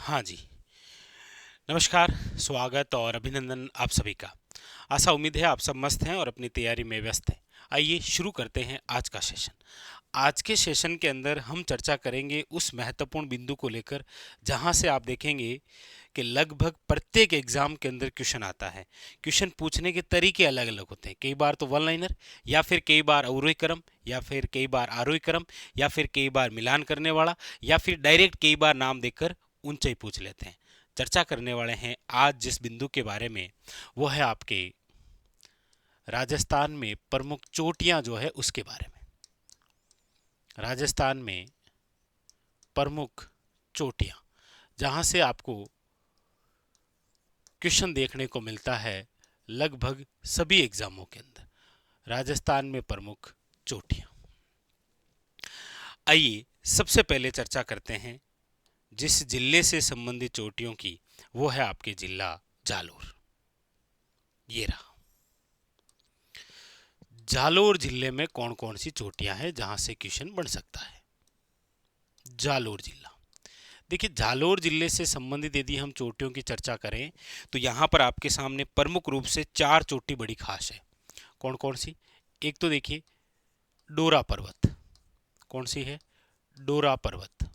हाँ जी, नमस्कार, स्वागत और अभिनंदन आप सभी का। आशा उम्मीद है आप सब मस्त हैं और अपनी तैयारी में व्यस्त हैं। आइए शुरू करते हैं आज का सेशन। आज के सेशन के अंदर हम चर्चा करेंगे उस महत्वपूर्ण बिंदु को लेकर जहां से आप देखेंगे कि लगभग प्रत्येक एग्जाम के अंदर क्वेश्चन आता है। क्वेश्चन पूछने के तरीके अलग अलग होते हैं, कई बार तो वन लाइनर, या फिर कई बार अवरोही क्रम, या फिर कई बार आरोही क्रम, या फिर कई बार मिलान करने वाला, या फिर डायरेक्ट कई बार नाम देकर ऊंचाई पूछ लेते हैं। चर्चा करने वाले हैं आज जिस बिंदु के बारे में, वो है आपके राजस्थान में प्रमुख चोटियां जो है उसके बारे में। राजस्थान में प्रमुख चोटियां जहां से आपको क्वेश्चन देखने को मिलता है लगभग सभी एग्जामों के अंदर। राजस्थान में प्रमुख चोटियां। आइए सबसे पहले चर्चा करते हैं जिस जिले से संबंधित चोटियों की, वो है आपके जिला जालोर। ये रहा जालोर जिले में कौन कौन सी चोटियां हैं जहां से क्वेश्चन बन सकता है। जालोर जिला, देखिए जालोर जिले से संबंधित यदि हम चोटियों की चर्चा करें तो यहां पर आपके सामने प्रमुख रूप से चार चोटी बड़ी खास है। कौन कौन सी? एक तो देखिए डोरा पर्वत। कौन सी है? डोरा पर्वत।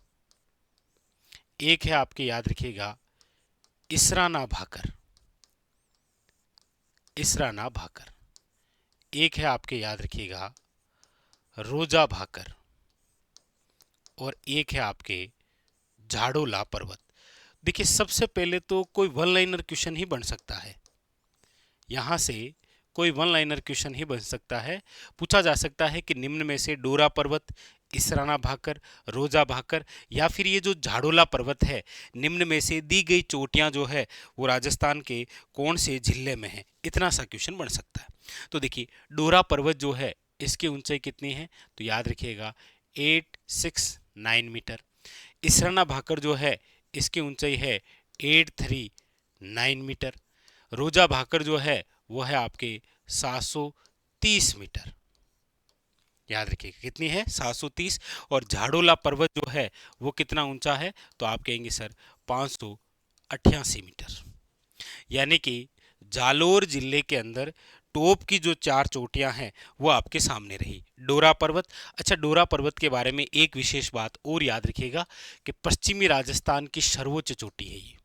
एक है आपके, याद रखिएगा, इसराना भाकर। इसराना भाकर। एक है आपके, याद रखिएगा, रोजा भाकर। और एक है आपके झाड़ोला पर्वत। देखिए सबसे पहले तो कोई वन लाइनर क्वेश्चन ही बन सकता है। यहां से कोई वन लाइनर क्वेश्चन ही बन सकता है। पूछा जा सकता है कि निम्न में से डोरा पर्वत, इसराना भाकर, रोजा भाकर या फिर ये जो झाड़ोला पर्वत है, निम्न में से दी गई चोटियां जो है वो राजस्थान के कौन से जिले में है। इतना सा क्वेश्चन बन सकता है। तो देखिए डोरा पर्वत जो है इसकी ऊंचाई कितनी है, तो याद रखिएगा 869 मीटर। इसराना भाकर जो है इसकी ऊंचाई है 839 मीटर। रोजा भाकर जो है वो है आपके 730 मीटर। याद रखिएगा कितनी है, 730। और झाड़ोला पर्वत जो है वो कितना ऊंचा है, तो आप कहेंगे सर 588 मीटर। यानी कि जालोर जिले के अंदर टॉप की जो चार चोटियां हैं वो आपके सामने रही। डोरा पर्वत, अच्छा डोरा पर्वत के बारे में एक विशेष बात और याद रखिएगा कि पश्चिमी राजस्थान की सर्वोच्च चोटी है ये।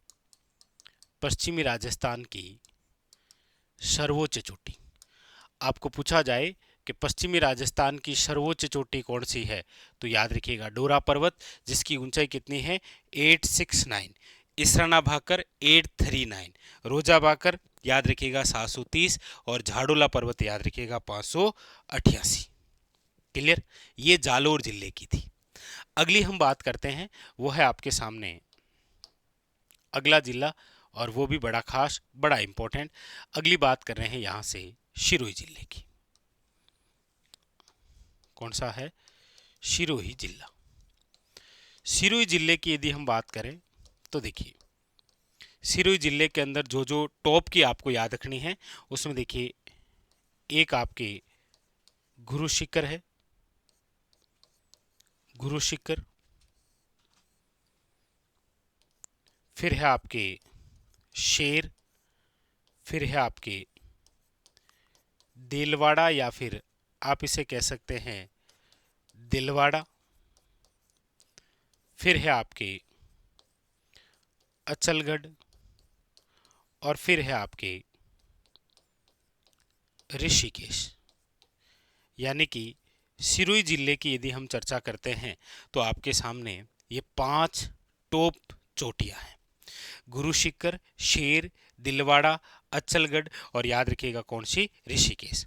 पश्चिमी राजस्थान की सर्वोच्च चोटी। आपको पूछा जाए कि पश्चिमी राजस्थान की सर्वोच्च चोटी कौन सी है, तो याद रखिएगा डोरा पर्वत, जिसकी ऊंचाई कितनी है 869। इसराना भाकर 839। रोजा भाकर याद रखिएगा 730। और झाड़ोला पर्वत याद रखिएगा 588। क्लियर? ये जालोर जिले की थी। अगली हम बात करते हैं, वो है आपके सामने अगला जिला, और वो भी बड़ा खास, बड़ा इंपॉर्टेंट। अगली बात कर रहे हैं यहां से सिरोही जिले की। कौन सा है? सिरोही जिला। सिरोही जिले की यदि हम बात करें तो देखिए सिरोही जिले के अंदर जो जो टॉप की आपको याद रखनी है, उसमें देखिए एक आपके गुरु शिखर है। गुरु शिखर। फिर है आपके शेर। फिर है आपके दिलवाड़ा, या फिर आप इसे कह सकते हैं दिलवाड़ा। फिर है आपके अचलगढ़। और फिर है आपके ऋषिकेश। यानी कि सिरोही जिले की यदि हम चर्चा करते हैं तो आपके सामने ये 5 टॉप चोटियां हैं। गुरु शिखर, शेर, दिलवाड़ा, अचलगढ़ और याद रखिएगा कौन सी? ऋषिकेश।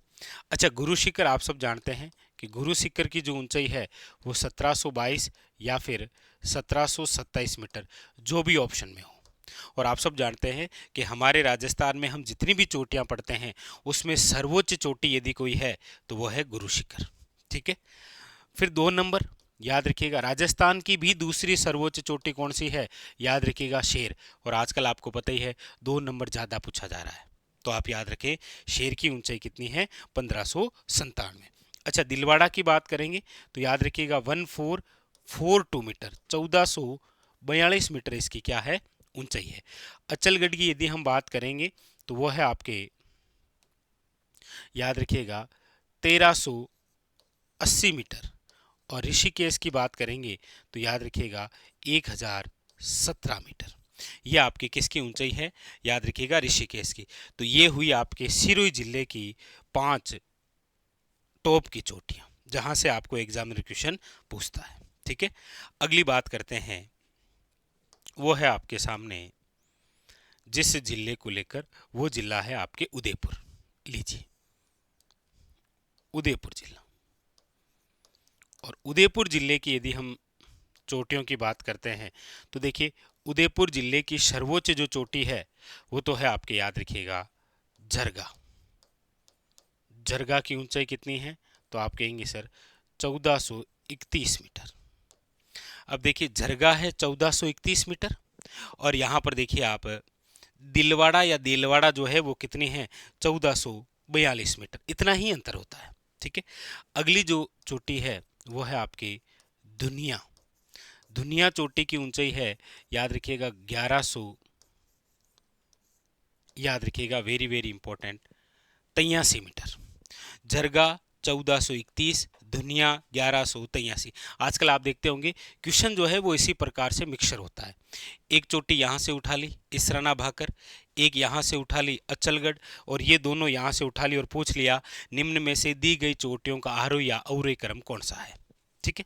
अच्छा गुरु शिखर आप सब जानते हैं कि गुरु शिखर की जो ऊंचाई है वो 1722 या फिर 1727 मीटर, जो भी ऑप्शन में हो। और आप सब जानते हैं कि हमारे राजस्थान में हम जितनी भी चोटियां पढ़ते हैं उसमें सर्वोच्च चोटी यदि कोई है तो वो है गुरु शिखर। ठीक है। फिर 2 नंबर याद रखिएगा, राजस्थान की भी दूसरी सर्वोच्च चोटी कौन सी है? याद रखिएगा शेर। और आजकल आपको पता ही है 2 नंबर ज़्यादा पूछा जा रहा है, तो आप याद रखें शेर की ऊंचाई कितनी है? 1597। अच्छा दिलवाड़ा की बात करेंगे तो याद रखिएगा 1442 मीटर, 42 मीटर इसकी क्या है, ऊंचाई है। अचलगढ़ की यदि हम बात करेंगे तो वो है आपके, याद रखिएगा, 1380 मीटर। और ऋषिकेश की बात करेंगे तो याद रखिएगा 1017 मीटर। ये आपके किसकी ऊंचाई है, याद रखिएगा ऋषिकेश की। तो ये हुई आपके सिरोही जिले की 5 टॉप की चोटियां जहां से आपको एग्जामिनर क्वेश्चन पूछता है। ठीक है, अगली बात करते हैं, वो है आपके सामने जिस जिले को लेकर, वो जिला है आपके उदयपुर। लीजिए, उदयपुर जिला। और उदयपुर जिले की यदि हम चोटियों की बात करते हैं तो देखिए, उदयपुर जिले की सर्वोच्च जो चोटी है वो तो है आपके, याद रखिएगा, झरगा। झरगा की ऊंचाई कितनी है, तो आप कहेंगे सर 1431 मीटर। अब देखिए, झरगा है 1431 मीटर, और यहां पर देखिए आप दिलवाड़ा या देलवाड़ा जो है वो कितनी है, 1442 मीटर। इतना ही अंतर होता है। ठीक है, अगली जो चोटी है वो है आपकी दुनिया। दुनिया चोटी की ऊंचाई है, याद रखिएगा, 1100, याद रखिएगा, वेरी वेरी इंपॉर्टेंट, 83 मीटर। झरगा 1431, दुनिया 1183। आजकल आप देखते होंगे क्वेश्चन जो है वो इसी प्रकार से मिक्सर होता है। एक चोटी यहाँ से उठा ली इसराना भाकर, एक यहाँ से उठा ली अचलगढ़, और ये दोनों यहाँ से उठा ली और पूछ लिया निम्न में से दी गई चोटियों का आरोही या अवरोही क्रम कौन सा है। ठीक है,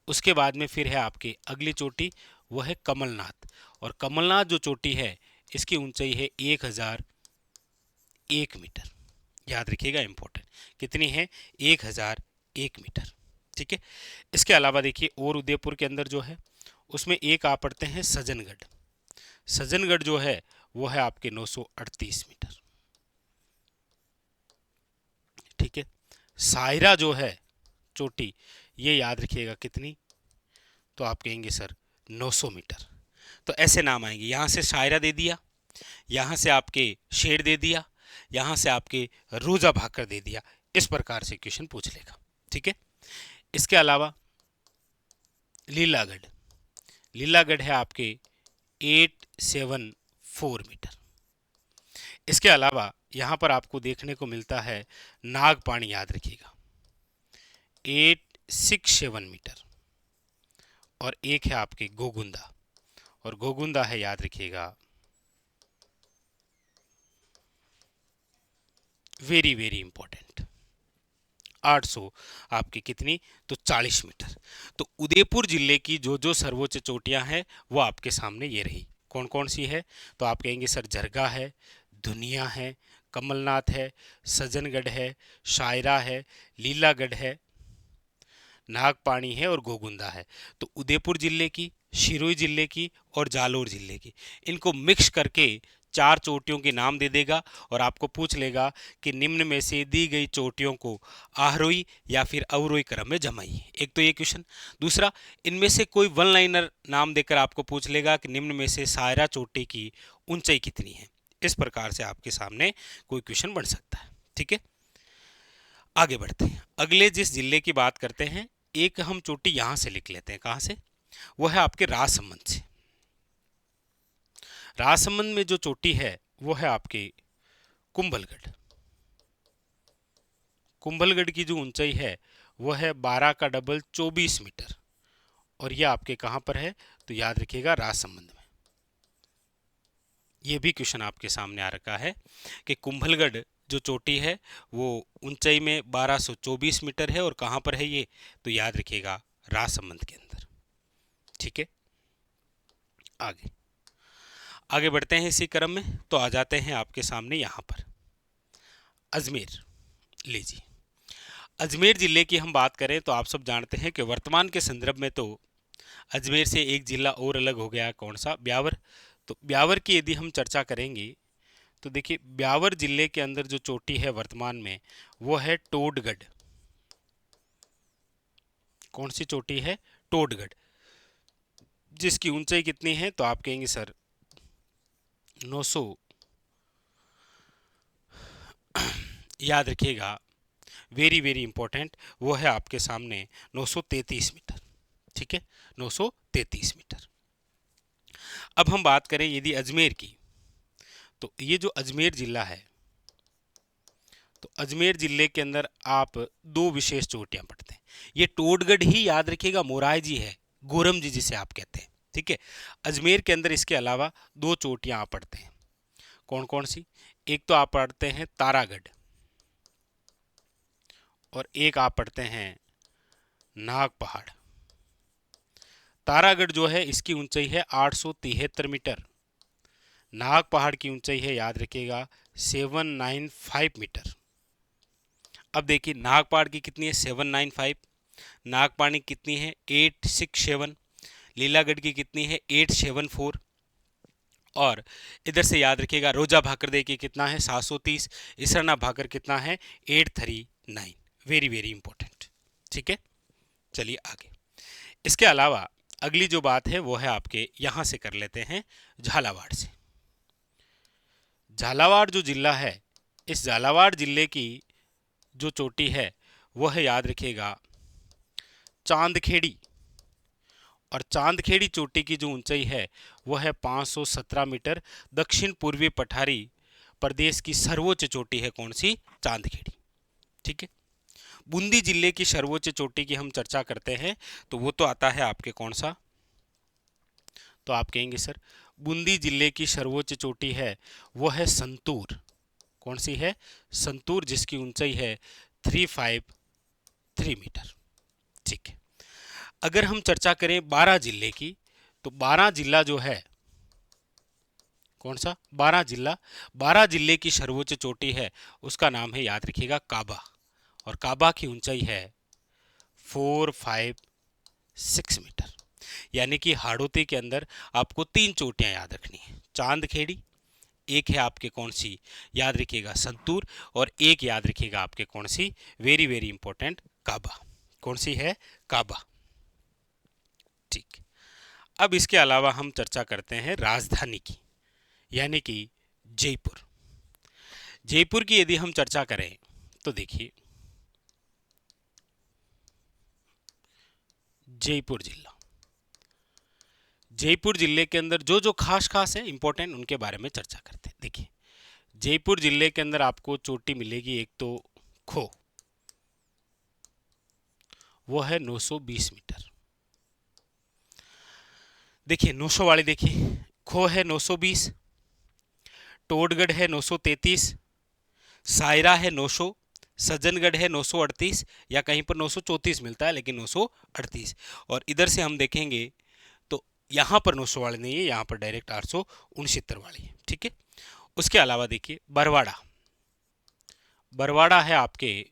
उसके बाद में फिर है आपकी अगली चोटी, वो है कमलनाथ। और कमलनाथ जो चोटी है इसकी ऊंचाई है 1001 मीटर। याद रखिएगा, इंपॉर्टेंट, कितनी है, 1001 मीटर। ठीक है, इसके अलावा देखिए और उदयपुर के अंदर जो है उसमें एक आ पड़ते हैं सज्जनगढ़। सज्जनगढ़ जो है वो है आपके 938 मीटर। ठीक है, सायरा जो है चोटी, ये याद रखिएगा कितनी, तो आप कहेंगे सर 900 मीटर। तो ऐसे नाम आएंगे, यहाँ से शायरा दे दिया, यहाँ से आपके शेर दे दिया, यहाँ से आपके रोजा भाकर दे दिया। इस प्रकार से क्वेश्चन पूछ लेगा। ठीक है, इसके अलावा लीलागढ़, लीलागढ़ है आपके 874 मीटर। इसके अलावा यहाँ पर आपको देखने को मिलता है नागपाणी, याद रखिएगा, 867 मीटर। और एक है आपके गोगुंदा, और गोगुंदा है, याद रखिएगा, वेरी वेरी इंपॉर्टेंट, 800 आपकी कितनी, तो 40 मीटर। तो उदयपुर जिले की जो जो सर्वोच्च चोटियां हैं वो आपके सामने ये रही। कौन कौन सी है, तो आप कहेंगे सर झरगा है, दुनिया है, कमलनाथ है, सज्जनगढ़ है, शायरा है, लीलागढ़ है, नागपाणी है और गोगुंदा है। तो उदयपुर जिले की, सिरोही जिले की और जालोर जिले की, इनको मिक्स करके 4 चोटियों के नाम दे देगा और आपको पूछ लेगा कि निम्न में से दी गई चोटियों को आरोही या फिर अवरोही क्रम में जमाइए। एक तो ये क्वेश्चन। दूसरा, इनमें से कोई वन लाइनर नाम देकर आपको पूछ लेगा कि निम्न में से सायरा चोटी की ऊंचाई कितनी है। इस प्रकार से आपके सामने कोई क्वेश्चन बन सकता है। ठीक है, आगे बढ़ते हैं, अगले जिस जिले की बात करते हैं, एक हम चोटी यहां से लिख लेते हैं, कहां से, वो है आपके राजसमंद से। राजसमंद में जो चोटी है वो है आपकी कुंभलगढ़। कुंभलगढ़ की जो ऊंचाई है वो है 12 का डबल 24 मीटर, और यह आपके कहां पर है, तो याद रखिएगा राजसमंद में। यह भी क्वेश्चन आपके सामने आ रखा है कि कुंभलगढ़ जो चोटी है वो ऊंचाई में 1224 मीटर है, और कहां पर है ये, तो याद रखिएगा राजसमंद के अंदर। ठीक है, आगे आगे बढ़ते हैं इसी क्रम में, तो आ जाते हैं आपके सामने यहां पर अजमेर। लीजिए, अजमेर जिले की हम बात करें तो आप सब जानते हैं कि वर्तमान के संदर्भ में तो अजमेर से एक जिला और अलग हो गया, कौन सा, ब्यावर। तो ब्यावर की यदि हम चर्चा करेंगे तो देखिए, ब्यावर जिले के अंदर जो चोटी है वर्तमान में वो है टोडगढ़। कौन सी चोटी है, टोडगढ़, जिसकी ऊंचाई कितनी है, तो आप कहेंगे सर 900, याद रखिएगा, वेरी वेरी इंपॉर्टेंट, वो है आपके सामने 933 मीटर। ठीक है, 933 मीटर। अब हम बात करें यदि अजमेर की, तो ये जो अजमेर जिला है, तो अजमेर जिले के अंदर आप दो विशेष चोटियां पढ़ते हैं। ये टोडगढ़ ही याद रखिएगा मोराय जी है, गोरम जी जिसे आप कहते हैं, ठीक है। अजमेर के अंदर इसके अलावा दो चोटियां आप पढ़ते हैं। कौन कौन सी? एक तो आप पढ़ते हैं तारागढ़, और एक आप पढ़ते हैं नाग पहाड़। तारागढ़ जो है इसकी ऊंचाई है 873 मीटर, नाग पहाड़ की ऊंचाई है याद रखिएगा 795 मीटर। अब देखिए नाग पहाड़ की कितनी है 795, नागपानी कितनी है 867, लीलागढ़ की कितनी है 874, और इधर से याद रखिएगा रोजा भाकर की कितना है 730, इसरना भाकर कितना है 839। वेरी वेरी इंपॉर्टेंट, ठीक है। चलिए आगे। इसके अलावा अगली जो बात है वो है आपके यहां से कर लेते हैं झालावाड़ से। झालावाड़ जो जिला है, इस झालावाड़ जिले की जो चोटी है वो है याद रखिएगा चांदखेड़ी, और चांदखेड़ी चोटी की जो ऊंचाई है वो है 517 मीटर। दक्षिण पूर्वी पठारी प्रदेश की सर्वोच्च चोटी है कौन सी? चांदखेड़ी, ठीक है। बूंदी जिले की सर्वोच्च चोटी की हम चर्चा करते हैं तो वो तो आता है आपके कौन सा? तो आप कहेंगे सर बूंदी जिले की सर्वोच्च चोटी है वो है संतूर। कौन सी है? संतूर, जिसकी ऊंचाई है 353 मीटर, ठीक है। अगर हम चर्चा करें 12 जिले की, तो 12 जिला जो है कौन सा? 12 जिला, 12 जिले की सर्वोच्च चोटी है उसका नाम है याद रखिएगा काबा, और काबा की ऊंचाई है 456 मीटर। यानी कि हाड़ौती के अंदर आपको 3 चोटियां याद रखनी है, चांदखेड़ी, एक है आपके कौन सी याद रखिएगा संतूर, और एक याद रखिएगा आपके कौन सी? वेरी वेरी इंपॉर्टेंट काबा। कौन सी है? काबा, ठीक। अब इसके अलावा हम चर्चा करते हैं राजधानी की, यानी कि जयपुर। जयपुर की यदि हम चर्चा करें तो देखिए जयपुर जिला, जयपुर जिले के अंदर जो जो खास खास है इंपॉर्टेंट उनके बारे में चर्चा करते हैं। देखिए जयपुर जिले के अंदर आपको चोटी मिलेगी, एक तो खो, वो है 920 मीटर। देखिए 900 वाली, देखिए खो है 920, टोडगढ़ है 933, सायरा है 900, सज्जनगढ़ है 938, या कहीं पर 934 मिलता है लेकिन 938, और इधर से हम देखेंगे तो यहाँ पर 900 वाली नहीं है, यहाँ पर डायरेक्ट 869 वाली है, ठीक है। उसके अलावा देखिए बरवाड़ा, बरवाड़ा है आपके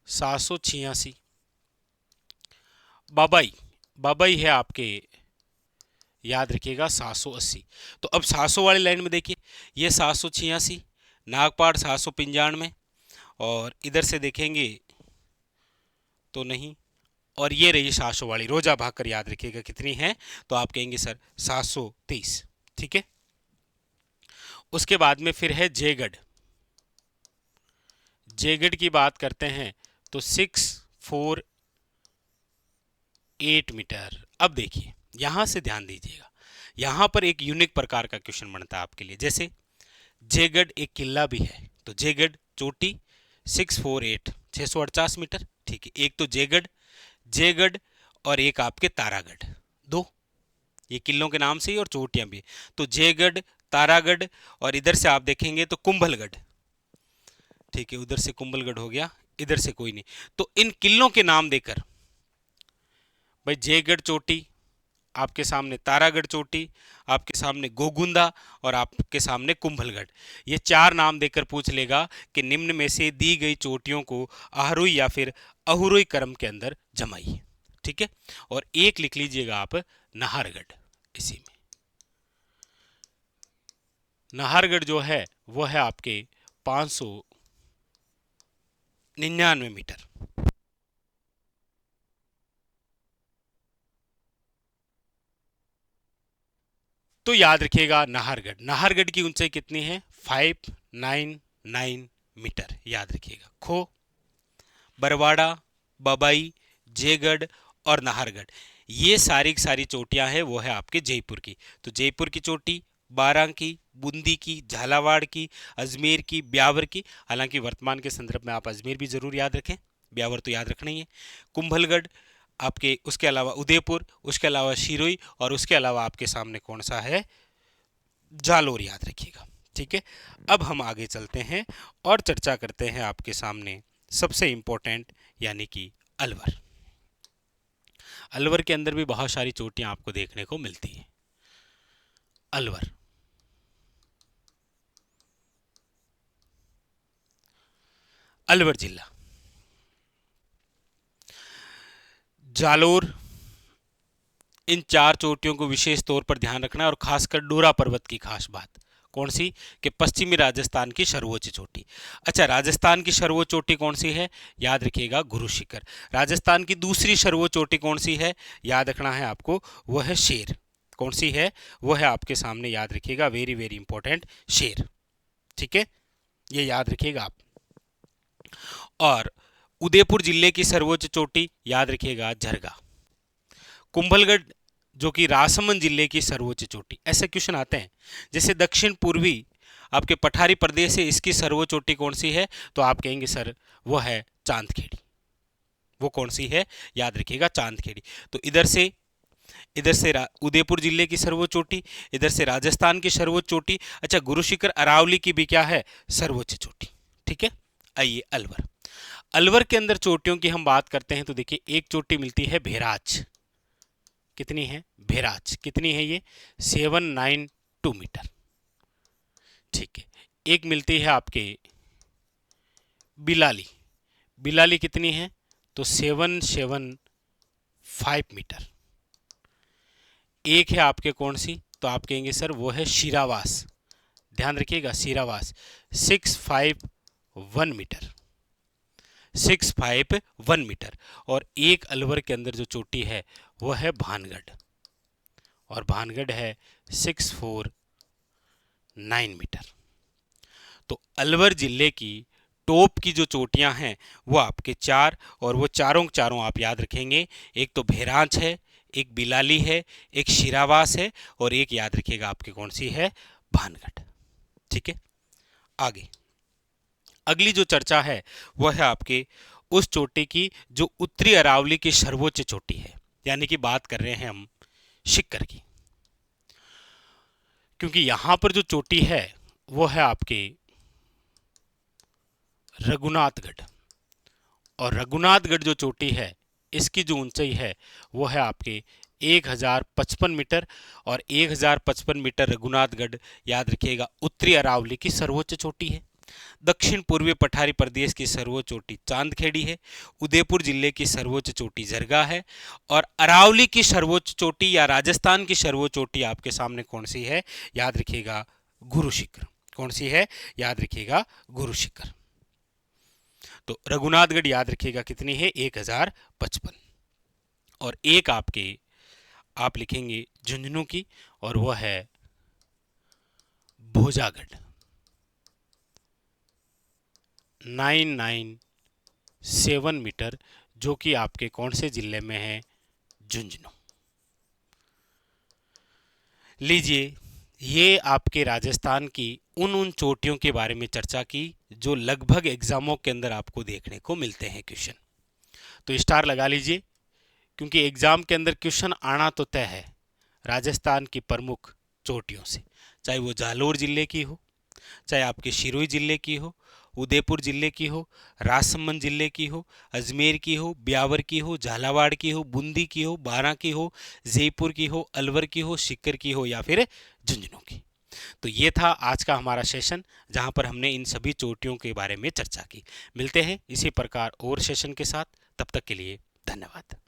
786, बाबई, बाबई है आपके याद रखिएगा 780। तो अब 700 वाली लाइन में देखिए ये 786, नागपाड़ 795, और इधर से देखेंगे तो नहीं, और ये रही 700 वाली रोजा भाकर याद रखिएगा कितनी है? तो आप कहेंगे सर 730, ठीक है। उसके बाद में फिर है जयगढ़, जयगढ़ की बात करते हैं तो 648 मीटर। अब देखिए यहां से ध्यान दीजिएगा, यहां पर एक यूनिक प्रकार का क्वेश्चन बनता है आपके लिए। जैसे जयगढ़ एक किला भी है, तो जयगढ़ चोटी 648 648 मीटर, ठीक है। एक तो जयगढ़, जयगढ़ और एक आपके तारागढ़, दो ये किलों के नाम से ही और चोटियां भी। तो जयगढ़, तारागढ़, और इधर से आप देखेंगे तो कुंभलगढ़, ठीक है। उधर से कुंभलगढ़ हो गया, इधर से कोई नहीं। तो इन किलों के नाम देकर भाई जयगढ़ चोटी आपके सामने, तारागढ़ चोटी आपके सामने, गोगुंदा और आपके सामने कुंभलगढ़, ये 4 नाम देकर पूछ लेगा कि निम्न में से दी गई चोटियों को आरोही या फिर अवरोही क्रम के अंदर जमाइए, ठीक है। और एक लिख लीजिएगा आप नाहरगढ़, इसी में नाहरगढ़ जो है वो है आपके 599 मीटर। तो याद रखिएगा नाहरगढ़, नाहरगढ़ की ऊंचाई कितनी है? 599 मीटर, याद रखिएगा। खो, बरवाड़ा, बबाई, जयगढ़ और नाहरगढ़, ये सारी की सारी चोटियां हैं वो है आपके जयपुर की। तो जयपुर की चोटी, बारां की, बूंदी की, झालावाड़ की, अजमेर की, ब्यावर की। हालांकि वर्तमान के संदर्भ में आप अजमेर भी जरूर याद रखें, ब्यावर तो याद रखना ही है। कुंभलगढ़ आपके, उसके अलावा उदयपुर, उसके अलावा शिरोई, और उसके अलावा आपके सामने कौन सा है, जालोर याद रखिएगा। ठीक है, अब हम आगे चलते हैं और चर्चा करते हैं आपके सामने सबसे इंपॉर्टेंट यानी कि अलवर। अलवर के अंदर भी बहुत सारी चोटियां आपको देखने को मिलती हैं। अलवर, अलवर जिला, जालोर, इन चार चोटियों को विशेष तौर पर ध्यान रखना है। और खासकर डोरा पर्वत की खास बात कौन सी, कि पश्चिमी राजस्थान की सर्वोच्च चोटी। अच्छा, राजस्थान की सर्वोच्च चोटी कौन सी है, याद रखिएगा गुरु शिखर। राजस्थान की दूसरी सर्वोच्च चोटी कौन सी है, याद रखना है आपको, वह है शेर। कौन सी है, वह है आपके सामने, याद रखिएगा, वेरी वेरी इंपॉर्टेंट, शेर। ठीक है, ये याद रखिएगा आप। और उदयपुर जिले की सर्वोच्च चोटी याद रखिएगा, झरगा। कुंभलगढ़ जो कि राजसमंद जिले की सर्वोच्च चोटी। ऐसे क्वेश्चन आते हैं, जैसे दक्षिण पूर्वी आपके पठारी प्रदेश है, इसकी सर्वोच्च चोटी कौन सी है, तो आप कहेंगे सर वो है चांदखेड़ी। वो कौन सी है, याद रखिएगा, चांदखेड़ी। तो इधर से उदयपुर जिले की सर्वोच्च चोटी, इधर से राजस्थान की सर्वोच्च चोटी। अच्छा, गुरु शिखर अरावली की भी क्या है, सर्वोच्च चोटी। ठीक है, आइए अलवर। अलवर के अंदर चोटियों की हम बात करते हैं तो देखिए, एक चोटी मिलती है भेराज। कितनी है, भेराज कितनी है, ये 792 मीटर। ठीक है, एक मिलती है आपके बिलाली। बिलाली कितनी है, तो 775 मीटर। एक है आपके कौन सी, तो आप कहेंगे सर वो है शीरावास। ध्यान रखिएगा, शीरावास 651 मीटर, 651 मीटर। और एक अलवर के अंदर जो चोटी है वो है भानगढ़, और भानगढ़ है 649 मीटर। तो अलवर जिले की टॉप की जो चोटियां हैं वो आपके चार, और वो चारों चारों आप याद रखेंगे। एक तो भेरांच है, एक बिलाली है, एक शीरावास है, और एक याद रखिएगा आपके कौन सी है, भानगढ़। ठीक है, आगे अगली जो चर्चा है वह है आपके उस चोटी की जो उत्तरी अरावली की सर्वोच्च चोटी है, यानी कि बात कर रहे हैं हम शिखर की। क्योंकि यहां पर जो चोटी है वो है आपके रघुनाथगढ़, और रघुनाथगढ़ जो चोटी है इसकी जो ऊंचाई है वो है आपके 1055 मीटर। और 1055 मीटर रघुनाथगढ़, याद रखिएगा, उत्तरी अरावली की सर्वोच्च चोटी है। दक्षिण पूर्वी पठारी प्रदेश की सर्वोच्च चोटी चांदखेड़ी है। उदयपुर जिले की सर्वोच्च चोटी झरगा है। और अरावली की सर्वोच्च चोटी या राजस्थान की सर्वोच्च चोटी आपके सामने कौन सी है, याद रखिएगा, गुरु शिखर। कौन सी है, याद रखिएगा, गुरु शिखर। तो रघुनाथगढ़ याद रखिएगा कितनी है, 1055। और एक आपके आप लिखेंगे झुंझुनू की, और वह है भोजागढ़, 997 मीटर, जो कि आपके कौन से जिले में है, झुंझुनू। लीजिए, ये आपके राजस्थान की उन चोटियों के बारे में चर्चा की जो लगभग एग्जामों के अंदर आपको देखने को मिलते हैं क्वेश्चन। तो स्टार लगा लीजिए, क्योंकि एग्जाम के अंदर क्वेश्चन आना तो तय है राजस्थान की प्रमुख चोटियों से, चाहे वो जालोर जिले की हो, चाहे आपके सिरोही जिले की हो, उदयपुर जिले की हो, राजसमंद जिले की हो, अजमेर की हो, ब्यावर की हो, झालावाड़ की हो, बूंदी की हो, बारां की हो, जयपुर की हो, अलवर की हो, सीकर की हो, या फिर झुंझुनू की। तो ये था आज का हमारा सेशन, जहां पर हमने इन सभी चोटियों के बारे में चर्चा की। मिलते हैं इसी प्रकार और सेशन के साथ, तब तक के लिए धन्यवाद।